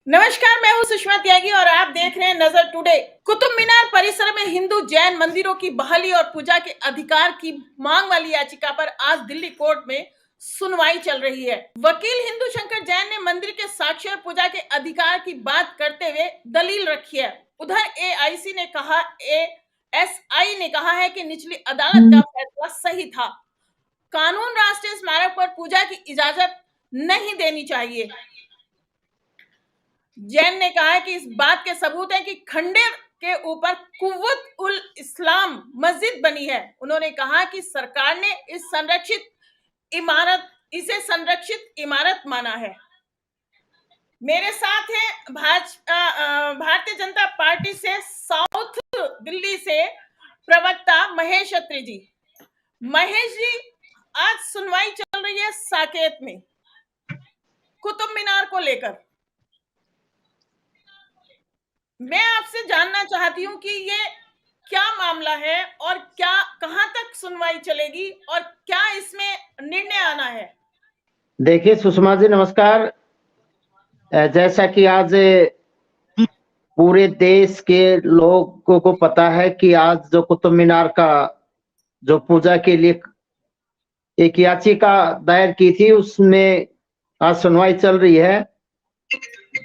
नमस्कार, मैं हूं सुषमा त्यागी और आप देख रहे हैं नजर टुडे। कुतुब मीनार परिसर में हिंदू जैन मंदिरों की बहाली और पूजा के अधिकार की मांग वाली याचिका पर आज दिल्ली कोर्ट में सुनवाई चल रही है। वकील हिंदू शंकर जैन ने मंदिर के साक्ष्य और पूजा के अधिकार की बात करते हुए दलील रखी है। उधर एएसआई ने कहा है कि निचली अदालत का फैसला सही था। कानून राष्ट्रीय स्मारक पर पूजा की इजाजत नहीं देनी चाहिए। जैन ने कहा है कि इस बात के सबूत है कि खंडेर के ऊपर कुव्वत उल इस्लाम मस्जिद बनी है। उन्होंने कहा कि सरकार ने इसे संरक्षित इमारत माना है। मेरे साथ है भारतीय जनता पार्टी से साउथ दिल्ली से प्रवक्ता महेश अत्री जी। महेश जी, आज सुनवाई चल रही है साकेत में कुतुब मीनार को लेकर। मैं आपसे जानना चाहती हूं कि ये क्या मामला है और क्या कहां तक सुनवाई चलेगी और क्या इसमें निर्णय आना है। देखिए सुषमा जी, नमस्कार। जैसा कि आज पूरे देश के लोगों को पता है कि आज जो कुतुब मीनार का जो पूजा के लिए एक याचिका दायर की थी, उसमें आज सुनवाई चल रही है।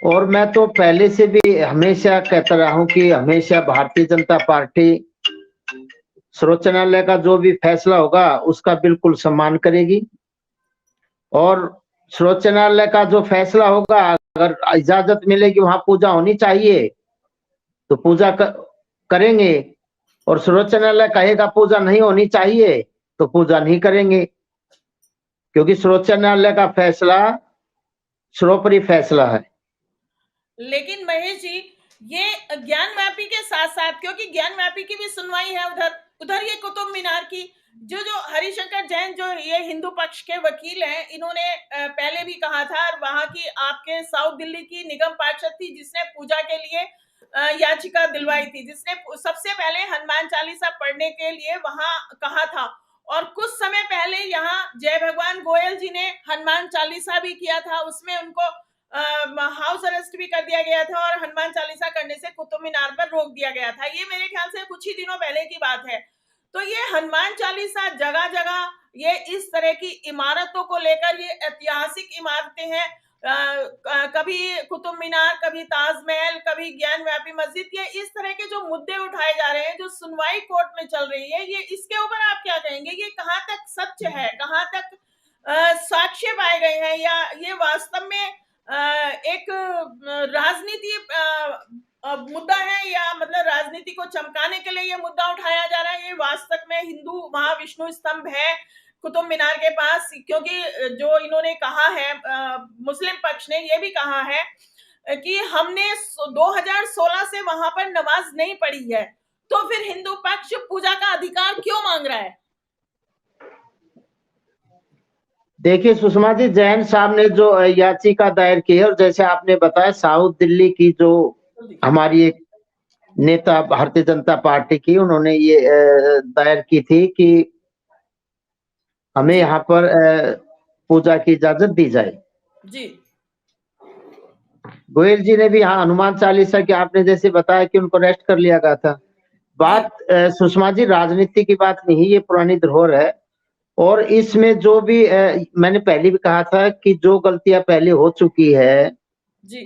और मैं तो पहले से भी हमेशा कहता रहा हूं कि हमेशा भारतीय जनता पार्टी सर्वोच्च न्यायालय का जो भी फैसला होगा उसका बिल्कुल सम्मान करेगी। और सर्वोच्च न्यायालय का जो फैसला होगा, अगर इजाजत मिलेगी वहां पूजा होनी चाहिए तो पूजा करेंगे, और सर्वोच्च न्यायालय कहेगा पूजा नहीं होनी चाहिए तो पूजा नहीं करेंगे, क्योंकि सर्वोच्च न्यायालय का फैसला सर्वोपरि फैसला है। लेकिन महेश जी, ये ज्ञान व्यापी के साथ साथ, क्योंकि ज्ञान व्यापी की भी सुनवाई है उधर ये कुतुब मीनार की जो हरिशंकर जैन जो ये हिंदू पक्ष के वकील हैं, इन्होंने पहले भी कहा था, और वहां की आपके साउथ दिल्ली की निगम पार्षद थी जिसने पूजा के लिए याचिका दिलवाई थी, जिसने सबसे पहले हनुमान चालीसा पढ़ने के लिए वहां कहा था। और कुछ समय पहले यहाँ जय भगवान गोयल जी ने हनुमान चालीसा भी किया था, उसमें उनको हाउस अरेस्ट भी कर दिया गया था और हनुमान चालीसा करने से कुतुब मीनार पर रोक दिया गया था। ये मेरे ख्याल से कुछ ही दिनों पहले की बात है। तो ये हनुमान चालीसा जगह जगह ये इस तरह की इमारतों को लेकर, ये ऐतिहासिक इमारतें हैं, कभी कुतुब मीनार, कभी ताजमहल, कभी ज्ञान व्यापी मस्जिद, ये इस तरह के जो मुद्दे उठाए जा रहे हैं, जो सुनवाई कोर्ट में चल रही है, ये इसके ऊपर आप क्या कहेंगे? ये कहाँ तक सत्य है, कहाँ तक साक्ष्य पाए गए हैं, या ये वास्तव में एक राजनीति मुद्दा है, या मतलब राजनीति को चमकाने के लिए ये मुद्दा उठाया जा रहा है? ये वास्तव में हिंदू महाविष्णु स्तंभ है कुतुब मीनार के पास, क्योंकि जो इन्होंने कहा है, मुस्लिम पक्ष ने ये भी कहा है कि हमने 2016 से वहां पर नमाज नहीं पढ़ी है, तो फिर हिंदू पक्ष पूजा का अधिकार क्यों मांग रहा है? देखिए सुषमा जी, जैन साहब ने जो याचिका दायर की है, और जैसे आपने बताया साउथ दिल्ली की जो हमारी एक नेता भारतीय जनता पार्टी की, उन्होंने ये दायर की थी कि हमें यहाँ पर पूजा की इजाजत दी जाए जी। गोयल जी ने भी हाँ हनुमान चालीसा की, आपने जैसे बताया कि उनको अरेस्ट कर लिया गया था। बात सुषमा जी राजनीति की बात नहीं, ये पुरानी धरोहर है। और इसमें जो भी मैंने पहले भी कहा था कि जो गलतियां पहले हो चुकी है,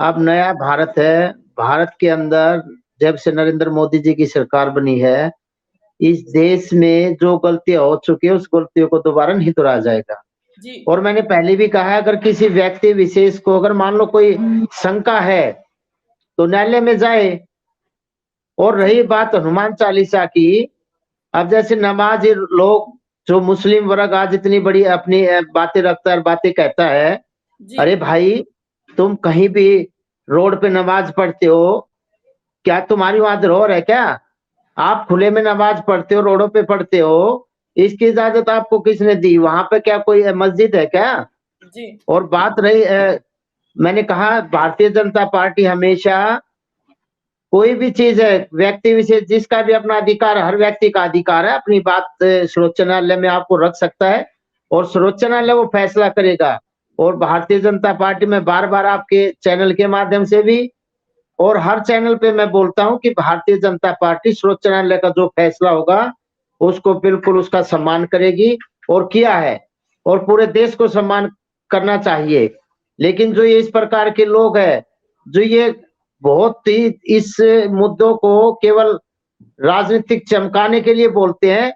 अब नया भारत है। भारत के अंदर जब से नरेंद्र मोदी जी की सरकार बनी है, इस देश में जो गलतियां हो चुकी है उस गलतियों को दोबारा नहीं दोहराया जाएगा। और मैंने पहले भी कहा है, अगर किसी व्यक्ति विशेष को अगर मान लो कोई शंका है तो न्यायालय में जाए। और रही बात हनुमान चालीसा की, अब जैसे नमाज लोग जो मुस्लिम वर्ग आज इतनी बड़ी अपनी बातें रखता है, बातें कहता है, अरे भाई तुम कहीं भी रोड पे नमाज पढ़ते हो, क्या तुम्हारी वहां धरोहर है क्या? आप खुले में नमाज पढ़ते हो, रोडों पे पढ़ते हो, इसकी इजाजत आपको किसने दी? वहां पे क्या कोई मस्जिद है क्या? और बात रही मैंने कहा भारतीय जनता पार्टी हमेशा कोई भी चीज है, व्यक्ति विशेष जिसका भी अपना अधिकार, हर व्यक्ति का अधिकार है, अपनी बात सर्वोच्च न्यायालय में आपको रख सकता है और सर्वोच्च न्यायालय वो फैसला करेगा। और भारतीय जनता पार्टी में बार-बार आपके चैनल के माध्यम से भी और हर चैनल पे मैं बोलता हूं कि भारतीय जनता पार्टी सर्वोच्च न्यायालय का जो फैसला होगा उसको बिल्कुल उसका सम्मान करेगी और किया है, और पूरे देश को सम्मान करना चाहिए। लेकिन जो ये इस प्रकार के लोग हैं, जो ये बहुत ही इस मुद्दों को केवल राजनीतिक चमकाने के लिए बोलते हैं,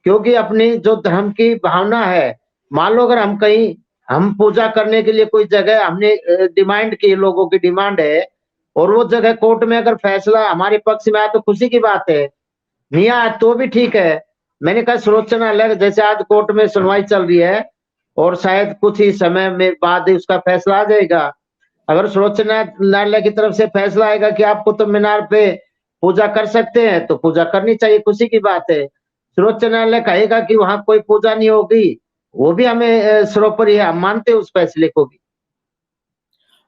क्योंकि अपनी जो धर्म की भावना है, मान लो अगर हम पूजा करने के लिए कोई जगह हमने डिमांड की, लोगों की डिमांड है, और वो जगह कोर्ट में अगर फैसला हमारे पक्ष में आया तो खुशी की बात है, नहीं आया तो भी ठीक है। मैंने कहा सर्वोच्च न्यायालय जैसे आज कोर्ट में सुनवाई चल रही है और शायद कुछ ही समय में बाद ही उसका फैसला आ जाएगा। अगर सर्वोच्च न्यायालय की तरफ से फैसला आएगा कि आप कुतुब मीनार पे पूजा कर सकते हैं तो पूजा करनी चाहिए, खुशी की बात है। सर्वोच्च न्यायालय कहेगा कि वहां कोई पूजा नहीं होगी, वो भी हमें सर्वोपरि है, हम मानते हैं उस फैसले को भी।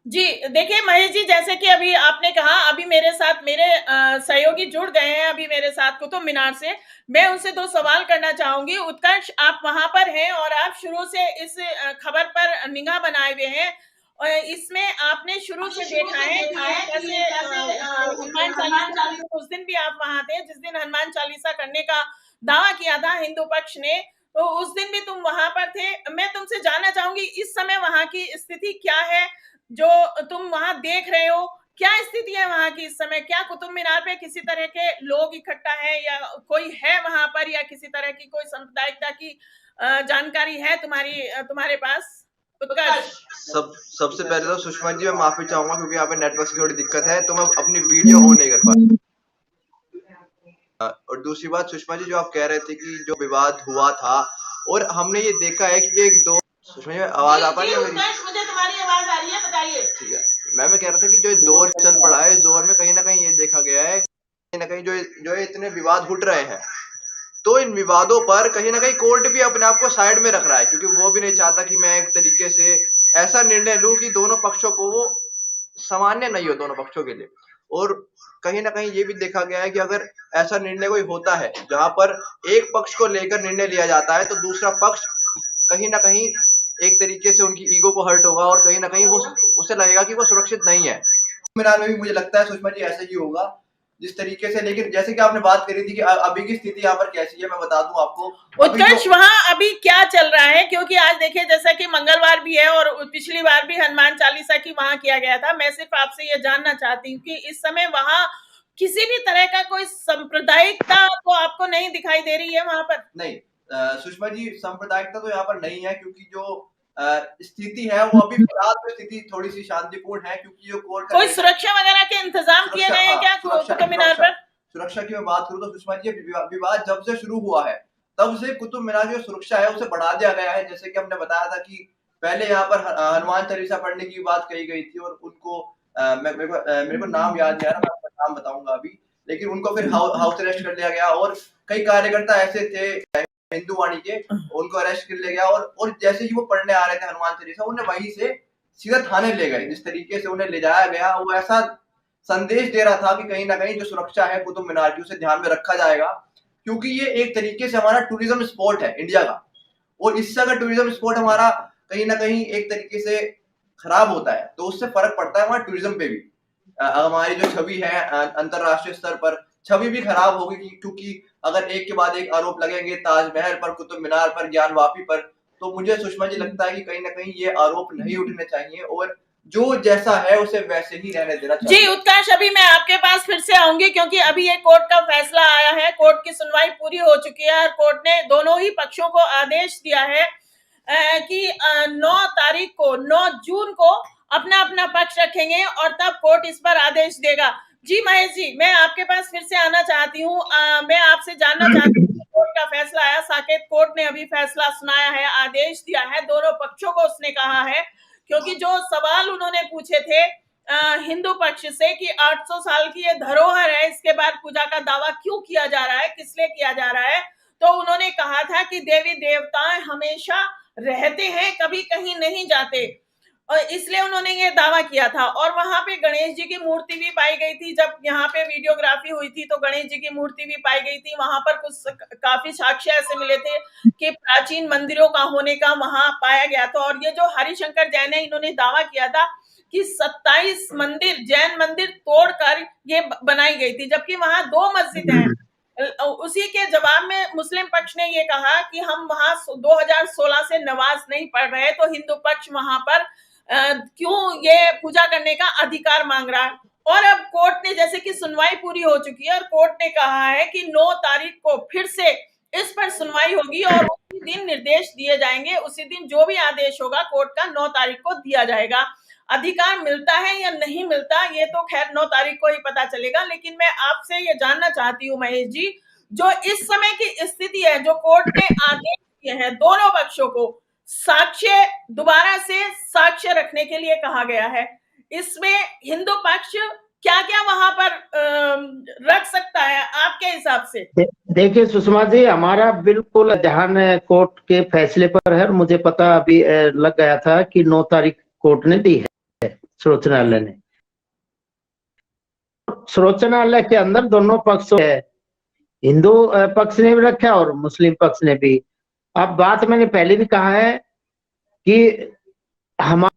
जी, देखिए महेश जी, जैसे कि अभी आपने कहा, अभी मेरे साथ मेरे सहयोगी जुड़ गए हैं अभी मेरे साथ कुतुब मीनार से। मैं उनसे 2 सवाल करना चाहूंगी। उत्कर्ष, आप वहां पर हैं और आप शुरू से इस खबर पर निगाह बनाए हुए हैं। और इसमें आपने शुरू से देखा है कि ये कैसे हनुमान चालीसा, उस दिन भी आप वहां थे जिस दिन हनुमान चालीसा करने का दावा किया था हिंदू पक्ष ने, तो उस दिन भी तुम वहां पर थे। मैं तुमसे जानना चाहूंगी इस समय वहां की स्थिति क्या है जो तुम वहां देख रहे हो? क्या स्थिति है वहां की इस समय? क्या कुतुब मीनार पे किसी तरह के लोग इकट्ठा है या कोई है वहां पर, या किसी तरह की कोई सांप्रदायिकता की जानकारी है तुम्हारे पास? उत्कर्ष। सबसे पहले तो सुषमा जी मैं माफी चाहूंगा क्योंकि यहाँ पे नेटवर्क की थोड़ी दिक्कत है, तो मैं अपनी वीडियो ऑन नहीं कर पाया। और दूसरी बात सुषमा जी, जो आप कह रहे थे कि जो विवाद हुआ था, और हमने ये देखा है कि एक दो, सुषमा जी आवाज आ पा रही है मेरी? मुझे तुम्हारी आवाज आ रही है, बताइए। ठीक है, मैं कह रहा था कि जो दौर चल पड़ा है, इस दौर में कहीं ना कहीं ये देखा गया है, कहीं ना कहीं जो इतने विवाद उठ रहे हैं, तो इन विवादों पर कहीं ना कहीं कोर्ट भी अपने आप को साइड में रख रहा है, क्योंकि वो भी नहीं चाहता कि मैं एक तरीके से ऐसा निर्णय लूं कि दोनों पक्षों को वो सामान्य नहीं हो, दोनों पक्षों के लिए। और कहीं ना कहीं ये भी देखा गया है कि अगर ऐसा निर्णय कोई होता है जहां पर एक पक्ष को लेकर निर्णय लिया जाता है, तो दूसरा पक्ष कहीं ना कहीं एक तरीके से उनकी ईगो को हर्ट होगा और कहीं ना कहीं वो उसे लगेगा कि वो सुरक्षित नहीं है। मीनार में भी मुझे लगता है सुषमा जी ऐसा ही होगा जिस तरीके से। लेकिन जैसे कि आपने बात करी थी कि अभी की स्थिति यहाँ पर कैसी है, मैं बता दूं आपको। उत्कर्ष, वहां अभी क्या चल रहा है? क्योंकि आज देखिए जैसा कि मंगलवार भी है और पिछली बार भी हनुमान चालीसा की वहां किया गया था। मैं सिर्फ आपसे ये जानना चाहती हूँ कि इस समय वहां किसी भी तरह का कोई सांप्रदायिकता तो आपको नहीं दिखाई दे रही है वहां पर? नहीं सुषमा जी, सांप्रदायिकता तो यहाँ पर नहीं है, क्योंकि जो स्थिति है वो अभी फिलहाल तो स्थिति थोड़ी सी शांतिपूर्ण है, क्योंकि जो कोर्ट कोई सुरक्षा वगैरह के इंतजाम किए गए हैं क्या कुतुब मीनार पर? सुरक्षा की मैं बात करूं तो सुषमा जी, विवाद जब से शुरू हुआ है तब से कुतुब मीनार की सुरक्षा है उसे बढ़ा दिया गया है। जैसे कि हमने बताया था कि पहले यहाँ पर हनुमान चालीसा पढ़ने की बात कही गई थी, और उनको मेरे को नाम याद नहीं आ रहा, मैं आपका नाम बताऊंगा अभी, लेकिन उनको फिर हाउस अरेस्ट कर लिया गया। और कई कार्यकर्ता ऐसे थे हिंदू वाणी के, उनको अरेस्ट कर लिया गया, और जैसे ही वो पढ़ने आ रहे थे हनुमान चालीसा, उन्हें वहीं से सीधा थाने ले गए। जिस तरीके से उन्हें ले जाया गया, वो ऐसा संदेश दे रहा था कि कहीं ना कहीं जो सुरक्षा है कुतुब मीनार की उसे ध्यान में रखा जाएगा, क्योंकि ये एक तरीके से हमारा टूरिज्म स्पॉट है इंडिया का, और इससे अगर टूरिज्म स्पॉट हमारा कहीं ना कहीं एक तरीके से खराब होता है तो उससे फर्क पड़ता है हमारे टूरिज्म पे भी। हमारी जो छवि है अंतरराष्ट्रीय स्तर पर छवि भी खराब होगी, क्योंकि अगर एक के बाद एक आरोप लगेंगे ताजमहल पर, कुतुब मीनार पर, ज्ञानवापी पर, तो मुझे सुषमा जी लगता है कि कहीं ना कहीं ये आरोप नहीं उठने चाहिए, और जो जैसा है उसे वैसे ही रहने देना चाहिए। जी उत्कर्ष, अभी मैं आपके पास फिर से आऊंगी क्योंकि अभी ये कोर्ट का फैसला आया है, कोर्ट की सुनवाई पूरी हो चुकी है और कोर्ट ने दोनों ही पक्षों को आदेश दिया है कि 9 जून को अपना अपना पक्ष रखेंगे और तब कोर्ट इस पर आदेश देगा। जी महेश जी, मैं आपके पास फिर से आना चाहती हूँ। मैं आपसे जानना चाहती हूँ, कोर्ट का फैसला आया, साकेत कोर्ट ने अभी फैसला सुनाया है, आदेश दिया है, दोनों पक्षों को उसने कहा है, क्योंकि जो सवाल उन्होंने पूछे थे हिंदू पक्ष से कि 800 साल की ये धरोहर है, इसके बाद पूजा का दावा क्यों किया जा रहा है, किस लिए किया जा रहा है, तो उन्होंने कहा था कि देवी देवता हमेशा रहते हैं, कभी कहीं नहीं जाते। और इसलिए उन्होंने ये दावा किया था। और वहां पे गणेश जी की मूर्ति भी पाई गई थी। जब यहाँ पे वीडियोग्राफी हुई थी तो गणेश जी की मूर्ति भी पाई गई थी। वहां पर कुछ काफी साक्ष्य ऐसे मिले थे कि प्राचीन मंदिरों का होने का वहां पाया गया था। और ये जो हरिशंकर जैन है, इन्होंने दावा किया था कि 27 मंदिर, जैन मंदिर तोड़कर ये बनाई गई थी, जबकि वहां 2 मस्जिद हैं। उसी के जवाब में मुस्लिम पक्ष ने ये कहा कि हम वहां 2016 से नमाज नहीं पढ़ रहे, तो हिंदू पक्ष वहां पर क्यों ये पूजा करने का अधिकार मांग रहा है। और अब कोर्ट ने, जैसे कि सुनवाई पूरी हो चुकी है और कोर्ट ने कहा है कि 9 तारीख को फिर से इस पर सुनवाई होगी और उसी दिन निर्देश दिए जाएंगे। उसी दिन जो भी आदेश होगा कोर्ट का 9 तारीख को दिया जाएगा। अधिकार मिलता है या नहीं मिलता, ये तो खैर 9 तारीख को ही पता चलेगा। लेकिन मैं आपसे ये जानना चाहती हूँ महेश जी, जो इस समय की स्थिति है, जो कोर्ट ने आदेश दिए हैं दोनों पक्षों को साक्ष्य, दोबारा से साक्ष्य रखने के लिए कहा गया है, इसमें हिंदू पक्ष क्या क्या वहां पर रख सकता है आपके हिसाब से? देखिए सुषमा जी, हमारा बिल्कुल ध्यान कोर्ट के फैसले पर है। और मुझे पता अभी लग गया था कि 9 तारीख कोर्ट ने दी है, सर्वोच्च न्यायालय ने। सर्वोच्च न्यायालय के अंदर दोनों पक्षों है, हिंदू पक्ष ने भी रखा और मुस्लिम पक्ष ने भी। अब बात मैंने पहले भी कहा है कि हमारा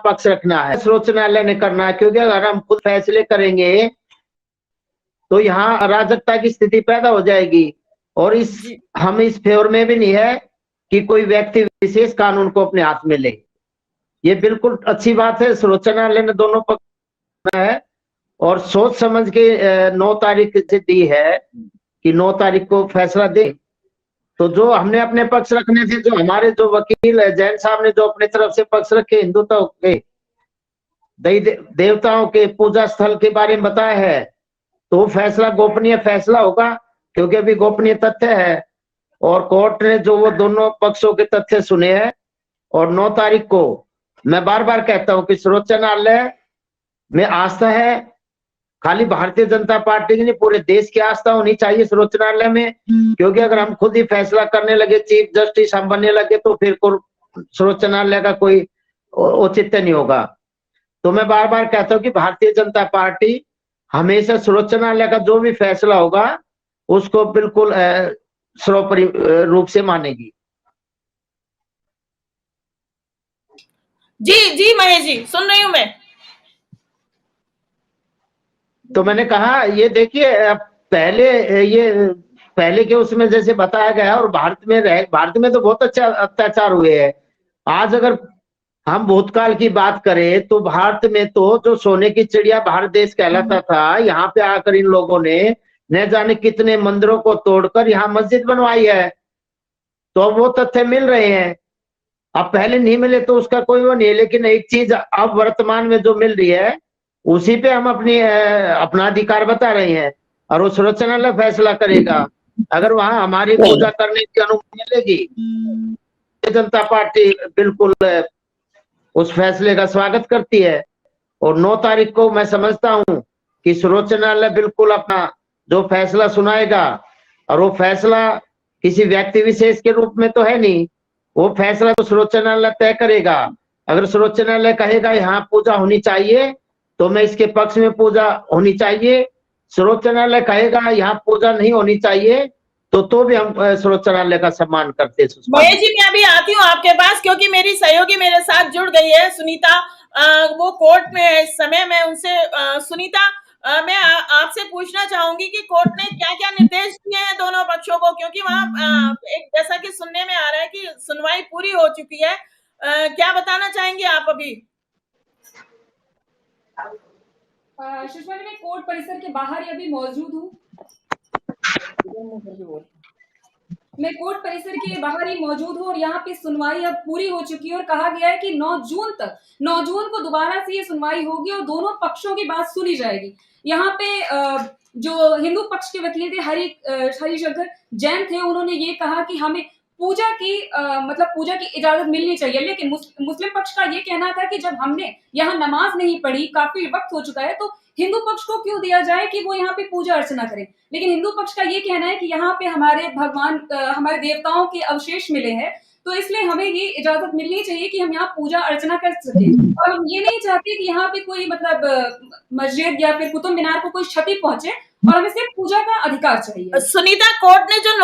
पक्ष रखना है, सर्वोच्च न्यायालय ने करना है, क्योंकि अगर हम खुद फैसले करेंगे तो यहाँ अराजकता की स्थिति पैदा हो जाएगी। और हम इस फेवर में भी नहीं है कि कोई व्यक्ति विशेष कानून को अपने हाथ में ले। ये बिल्कुल अच्छी बात है, सर्वोच्च न्यायालय ने दोनों पक्ष है और सोच समझ के 9 तारीख से दी है कि 9 तारीख को फैसला दे। तो जो हमने अपने पक्ष रखने थे, जो हमारे जो वकील जैन साहब ने जो अपने तरफ से पक्ष रखे, हिंदुत्व के देवताओं के पूजा स्थल के बारे में बताया है, तो फैसला गोपनीय फैसला होगा, क्योंकि अभी गोपनीय तथ्य है। और कोर्ट ने जो वो दोनों पक्षों के तथ्य सुने हैं, और 9 तारीख को, मैं बार बार कहता हूं कि सर्वोच्च न्यायालय में आस्था है, खाली भारतीय जनता पार्टी की नहीं, पूरे देश की आस्था होनी चाहिए सर्वोच्च न्यायालय में। क्योंकि अगर हम खुद ही फैसला करने लगे, चीफ जस्टिस हम बनने लगे, तो फिर सर्वोच्च न्यायालय का कोई औचित्य नहीं होगा। तो मैं बार बार कहता हूं कि भारतीय जनता पार्टी हमेशा सर्वोच्च न्यायालय का जो भी फैसला होगा उसको बिल्कुल सर्वोपरि रूप से मानेगी। जी जी महेश जी, सुन रही हूं मैं। तो मैंने कहा, ये देखिए, पहले के उसमें जैसे बताया गया, और भारत में तो बहुत अच्छा अत्याचार हुए हैं। आज अगर हम भूतकाल की बात करें तो भारत में तो जो सोने की चिड़िया भारत देश कहलाता था, यहाँ पे आकर इन लोगों ने न जाने कितने मंदिरों को तोड़कर यहाँ मस्जिद बनवाई है। तो अब वो तथ्य मिल रहे हैं, अब पहले नहीं मिले तो उसका कोई वो नहीं है। लेकिन एक चीज अब वर्तमान में जो मिल रही है, उसी पे हम अपना अधिकार बता रहे हैं, और वो सर्वोच्च न्यायालय फैसला करेगा। अगर वहां हमारी पूजा करने की अनुमति मिलेगी, जनता पार्टी बिल्कुल उस फैसले का स्वागत करती है। और 9 तारीख को मैं समझता हूं कि सर्वोच्च न्यायालय बिल्कुल अपना जो फैसला सुनाएगा, और वो फैसला किसी व्यक्ति विशेष के रूप में तो है नहीं, वो फैसला तो सर्वोच्च न्यायालय तय करेगा। अगर सर्वोच्च न्यायालय कहेगा यहाँ पूजा होनी चाहिए, तो मैं इसके पक्ष में पूजा होनी चाहिए। सर्वोच्च न्यायालय कहेगा यहाँ पूजा नहीं होनी चाहिए, तो भी हम सर्वोच्च न्यायालय का सम्मान करते हैं। महेश जी, मैं अभी आती हूँ आपके पास, क्योंकि मेरी सहयोगी मेरे साथ जुड़ गई है, सुनीता। वो कोर्ट में है इस समय। मैं उनसे सुनीता, मैं आपसे पूछना चाहूंगी कि कोर्ट ने क्या क्या निर्देश दिए हैं दोनों पक्षों को, क्योंकि वहां एक जैसा कि सुनने में आ रहा है कि सुनवाई पूरी हो चुकी है। क्या बताना चाहेंगे आप अभी? सुषमा जी, मैं कोर्ट परिसर के बाहर ही अभी मौजूद हूँ। मैं कोर्ट परिसर के बाहर ही मौजूद हूँ और यहाँ पे सुनवाई अब पूरी हो चुकी है और कहा गया है कि 9 जून को दोबारा से ये सुनवाई होगी और दोनों पक्षों की बात सुनी जाएगी। यहाँ पे जो हिंदू पक्ष के वकील थे हरिशंकर जैन थे, उन्होंने ये कहा कि हमें पूजा की इजाजत मिलनी चाहिए। लेकिन मुस्लिम पक्ष का ये कहना था कि जब हमने यहाँ नमाज नहीं पढ़ी, काफी वक्त हो चुका है, तो हिंदू पक्ष को क्यों दिया जाए कि वो यहाँ पे पूजा अर्चना करें। लेकिन हिंदू पक्ष का ये कहना है कि यहाँ पे हमारे भगवान, हमारे देवताओं के अवशेष मिले हैं, तो इसलिए हमें ये इजाजत मिलनी चाहिए कि हम यहाँ पूजा अर्चना कर सके। और हम ये नहीं चाहते कि यहाँ पे कोई मतलब मस्जिद या फिर कुतुब मीनार को कोई क्षति पहुंचे, और हमें सिर्फ पूजा का अधिकार चाहिए। सुनीता, कोर्ट ने जो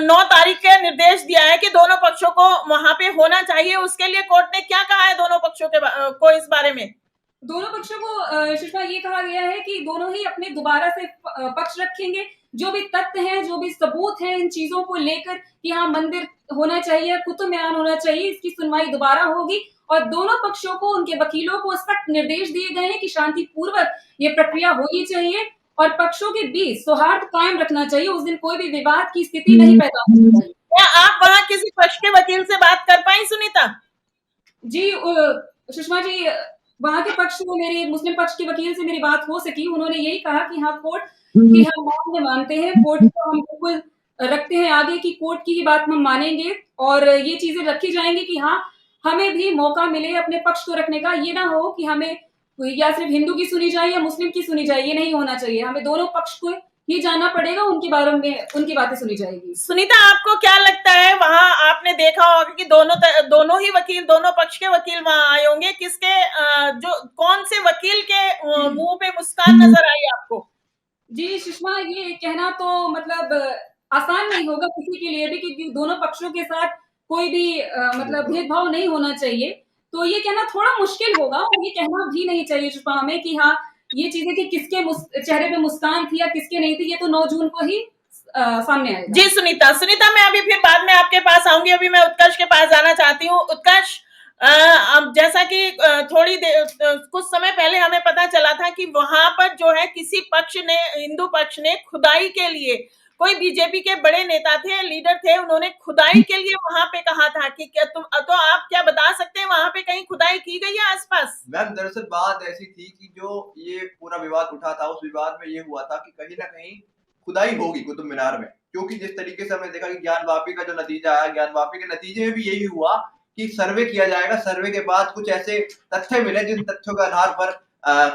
9 तारीख का निर्देश दिया है कि दोनों पक्षों को वहां पे होना चाहिए, उसके लिए कोर्ट ने क्या कहा है दोनों पक्षों को इस बारे में? दोनों पक्षों को सुषमा ये कहा गया है कि दोनों ही अपने दोबारा से पक्ष रखेंगे, जो भी तथ्य हैं, जो भी सबूत हैं इन चीजों को लेकर कि हाँ मंदिर होना चाहिए, कुतुब मीनार होना चाहिए, इसकी सुनवाई दोबारा होगी। और दोनों पक्षों को, उनके वकीलों को सख्त निर्देश दिए गए हैं कि शांतिपूर्वक ये प्रक्रिया होनी चाहिए और पक्षों के बीच सौहार्द कायम रखना चाहिए। उस दिन कोई भी विवाद की स्थिति नहीं पैदा होनी चाहिए। क्या आप वहाँ किसी पक्ष के वकील से बात कर पाई सुनीता? जी सुषमा जी, वहां के पक्ष में मेरे मुस्लिम पक्ष के वकील से मेरी बात हो सकी। उन्होंने यही कहा कि हाँ कोर्ट की हम मांग मानते हैं, कोर्ट को हम बिल्कुल रखते हैं आगे की कोर्ट की ही बात हम मानेंगे और ये चीजें रखी जाएंगी कि हाँ हमें भी मौका मिले अपने पक्ष को रखने का। ये ना हो कि हमें या सिर्फ हिंदू की सुनी जाए या मुस्लिम की सुनी जाए, ये नहीं होना चाहिए। हमें दोनों पक्ष को ही जानना पड़ेगा, उनके बारे में उनकी बातें सुनी जाएगी। सुनीता, आपको क्या लगता है, वहां आपने देखा होगा कि दोनों ही वकील, दोनों पक्ष के वकील वहां आए होंगे, किसके जो कौन से वकील के मुंह पे मुस्कान नजर आई आपको? जी सुषमा, ये कहना तो मतलब आसान नहीं होगा किसी के लिए भी कि दोनों पक्षों के साथ कोई भी मतलब भेदभाव नहीं होना चाहिए। तो ये कहना थोड़ा मुश्किल होगा और ये कहना भी नहीं चाहिए सुषमा हमें कि हाँ ये चीजें कि किसके चेहरे पे मुस्कान थी या किसके नहीं थी, ये तो 9 जून को ही सामने आएगा। जी सुनीता, मैं अभी फिर बाद में आपके पास आऊंगी। अभी मैं उत्कर्ष के पास जाना चाहती हूँ। उत्कर्ष, अब जैसा कि थोड़ी देर कुछ समय पहले हमें पता चला था कि वहां पर जो है किसी पक्ष ने, हिंदू पक्ष ने खुदाई के लिए, कोई बीजेपी के बड़े नेता थे, लीडर थे, उन्होंने खुदाई के लिए वहां पे कहा था कि क्या तो आप क्या बता सकते हैं वहां पे कहीं खुदाई की गई है आसपास? मैम, दरअसल बात ऐसी थी कि जो ये पूरा विवाद उठा था, उस विवाद में ये हुआ था कि कहीं ना कहीं खुदाई होगी कुतुब मीनार में, क्योंकि जिस तरीके से हमने देखा कि ज्ञानवापी का जो नतीजा आया, ज्ञानवापी के नतीजे में भी यही हुआ कि सर्वे किया जाएगा, सर्वे के बाद कुछ ऐसे तथ्य मिले जिन तथ्यों के आधार पर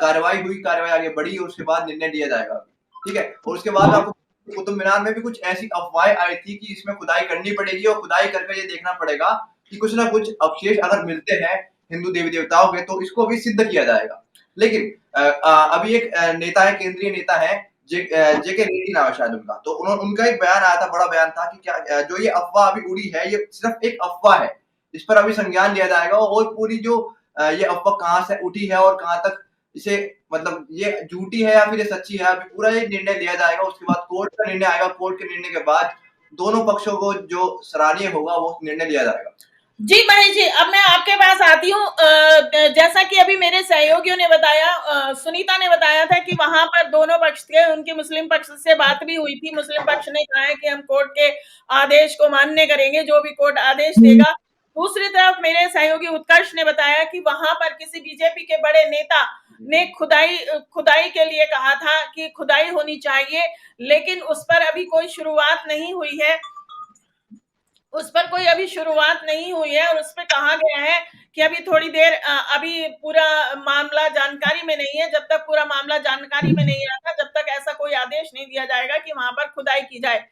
कार्रवाई हुई, कार्रवाई आगे बढ़ी और उसके बाद निर्णय लिया जाएगा। ठीक है, और उसके बाद आपको कुतुब मीनार में भी कुछ ऐसी अफवाहें आई थी कि इसमें खुदाई करनी पड़ेगी और खुदाई करके ये देखना पड़ेगा कि कुछ ना कुछ अवशेष अगर मिलते हैं हिंदू देवी देवताओं के तो इसको भी सिद्ध किया जाएगा। लेकिन अभी एक नेता है, केंद्रीय नेता है, जेके रेड्डी नाम है शायद उनका, तो उनका एक बयान आया था, बड़ा बयान था कि क्या जो ये अफवाह अभी उड़ी है ये सिर्फ एक अफवाह है, इस पर अभी संज्ञान लिया जाएगा और पूरी जो ये अफवाह कहाँ से उठी है और कहाँ तक इसे मतलब ये झूठी है या फिर ये सच्ची है, अभी पूरा ये निर्णय लिया जाएगा। उसके बाद कोर्ट का निर्णय आएगा, कोर्ट के निर्णय के बाद दोनों पक्षों को जो सराहनीय होगा वो निर्णय लिया जाएगा। जी महेश जी, अब मैं आपके पास आती हूँ। जैसा कि अभी मेरे सहयोगियों ने बताया, सुनीता ने बताया था कि वहां पर दोनों पक्ष के, उनकी मुस्लिम पक्ष से बात भी हुई थी। मुस्लिम पक्ष ने कहा है कि हम कोर्ट के आदेश को मान्य करेंगे, जो भी कोर्ट आदेश देगा। दूसरी तरफ मेरे सहयोगी उत्कर्ष ने बताया कि वहां पर किसी बीजेपी के बड़े नेता ने खुदाई के लिए कहा था कि खुदाई होनी चाहिए, लेकिन उस पर अभी कोई शुरुआत नहीं हुई है, और उस पर कहा गया है कि अभी थोड़ी देर, अभी पूरा मामला जानकारी में नहीं है। जब तक पूरा मामला जानकारी में नहीं आता, जब तक ऐसा कोई आदेश नहीं दिया जाएगा कि वहां पर खुदाई की जाए।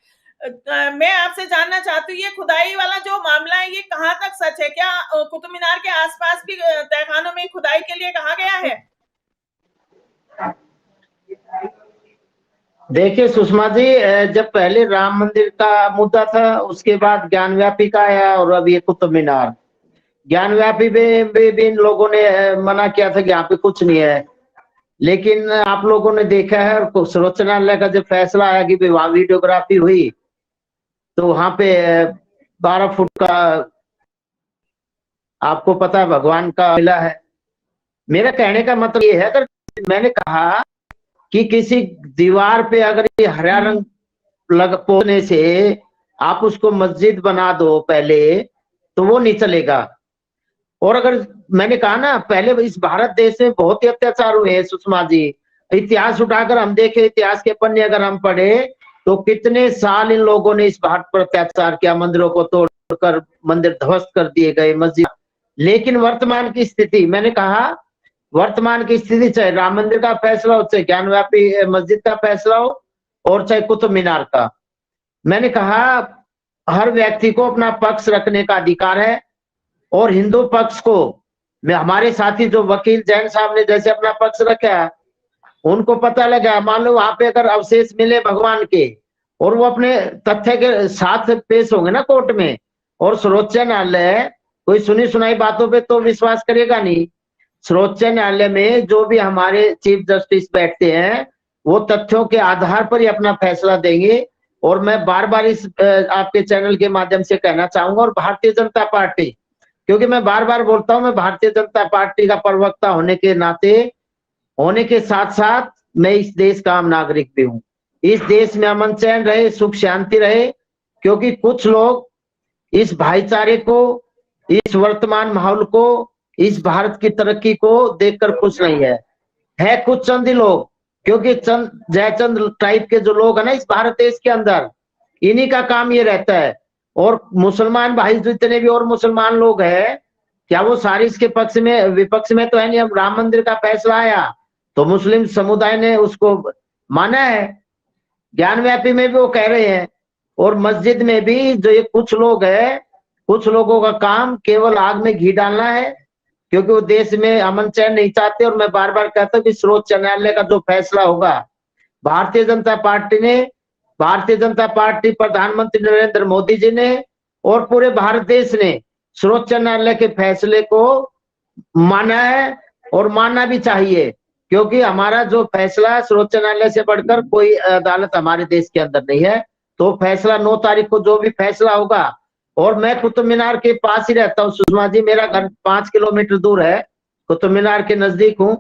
मैं आपसे जानना चाहती हूँ, ये खुदाई वाला जो मामला है ये कहाँ तक सच है? क्या कुतुब मीनार के आसपास भी तहखानों में खुदाई के लिए कहा गया है? देखिए सुषमा जी, जब पहले राम मंदिर का मुद्दा था, उसके बाद ज्ञानव्यापी का आया और अब ये कुतुब मीनार। ज्ञानव्यापी में भी इन लोगों ने मना किया था कि यहाँ पे कुछ नहीं है, लेकिन आप लोगों ने देखा है और सर्वोच्च न्यायालय का जब फैसला आया कि वहां वीडियोग्राफी हुई तो वहां पे 12 फुट का आपको पता है भगवान का मिला है। मेरा कहने का मतलब ये है, अगर मैंने कहा कि किसी दीवार पे अगर ये हरा रंग पोतने से आप उसको मस्जिद बना दो पहले, तो वो नहीं चलेगा। और अगर मैंने कहा ना, पहले इस भारत देश में बहुत ही अत्याचार हुए हैं सुषमा जी। इतिहास उठाकर हम देखें, इतिहास के पन्ने अगर हम पढ़े तो कितने साल इन लोगों ने इस भारत पर अत्याचार किया, मंदिरों को तोड़कर मंदिर ध्वस्त कर दिए गए, मस्जिद। लेकिन वर्तमान की स्थिति, मैंने कहा वर्तमान की स्थिति, चाहे राम मंदिर का फैसला हो, चाहे ज्ञानव्यापी मस्जिद का फैसला हो और चाहे कुतुब मीनार का, मैंने कहा हर व्यक्ति को अपना पक्ष रखने का अधिकार है। और हिंदू पक्ष को मैं हमारे साथी जो वकील जैन साहब ने जैसे अपना पक्ष रखा, उनको पता लगा मान लो वहां पे अगर अवशेष मिले भगवान के और वो अपने तथ्य के साथ पेश होंगे ना कोर्ट में, और सर्वोच्च न्यायालय कोई सुनी सुनाई बातों पे तो विश्वास करेगा नहीं। सर्वोच्च न्यायालय में जो भी हमारे चीफ जस्टिस बैठते हैं वो तथ्यों के आधार पर ही अपना फैसला देंगे। और मैं बार बार इस आपके चैनल के माध्यम से कहना चाहूंगा, और भारतीय जनता पार्टी, क्योंकि मैं बार बार बोलता हूं मैं भारतीय जनता पार्टी का प्रवक्ता होने के नाते, होने के साथ साथ मैं इस देश का आम नागरिक भी हूं। इस देश में अमन चैन रहे, सुख शांति रहे, क्योंकि कुछ लोग इस भाईचारे को, इस वर्तमान माहौल को, इस भारत की तरक्की को देखकर खुश नहीं है कुछ चंद ही लोग, क्योंकि चंद जयचंद टाइप के जो लोग है ना इस भारत देश के अंदर, इन्हीं का काम ये रहता है। और मुसलमान भाई जितने भी और मुसलमान लोग हैं, क्या वो सारे इसके पक्ष में विपक्ष में तो है नहीं। अब राम मंदिर का फैसला आया तो मुस्लिम समुदाय ने उसको माना है, ज्ञानव्यापी में भी वो कह रहे हैं, और मस्जिद में भी जो ये कुछ लोग हैं, कुछ लोगों का काम केवल आग में घी डालना है, क्योंकि वो देश में अमन चैन नहीं चाहते। और मैं बार बार कहता हूँ कि सर्वोच्च न्यायालय का जो फैसला होगा, भारतीय जनता पार्टी प्रधानमंत्री नरेंद्र मोदी जी ने और पूरे भारत देश ने सर्वोच्च न्यायालय के फैसले को माना है, और मानना भी चाहिए, क्योंकि हमारा जो फैसला सर्वोच्च न्यायालय से बढ़कर कोई अदालत हमारे देश के अंदर नहीं है। तो फैसला 9 तारीख को जो भी फैसला होगा, और मैं कुतुब मीनार के पास ही रहता हूँ सुषमा जी, मेरा घर 5 किलोमीटर दूर है, कुतुब मीनार के नजदीक हूँ।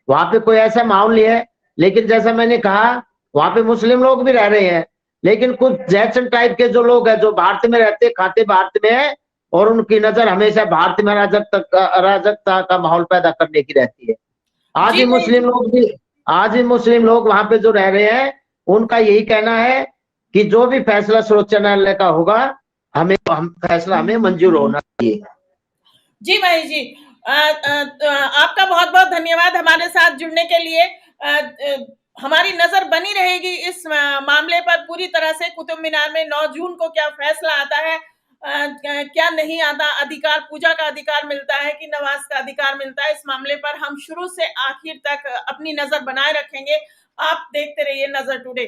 वहां पे कोई ऐसा माहौल नहीं है, लेकिन जैसा मैंने कहा वहां पे मुस्लिम लोग भी रह रहे हैं, लेकिन कुछ जैसन टाइप के जो लोग हैं जो भारत में रहते, खाते भारत में है, और उनकी नजर हमेशा भारत में अराजकता का माहौल पैदा करने की रहती है। आज ही मुस्लिम लोग वहां पे जो रह रहे हैं, उनका यही कहना है कि जो भी फैसला सर्वोच्च न्यायालय का होगा, फैसला हमें मंजूर होना चाहिए। जी महेश जी, आपका बहुत बहुत धन्यवाद हमारे साथ जुड़ने के लिए। हमारी नजर बनी रहेगी इस मामले पर पूरी तरह से, कुतुब मीनार में 9 जून को क्या फैसला आता है, क्या नहीं आता, अधिकार पूजा का अधिकार मिलता है कि नमाज का अधिकार मिलता है, इस मामले पर हम शुरू से आखिर तक अपनी नजर बनाए रखेंगे। आप देखते रहिए नजर टुडे।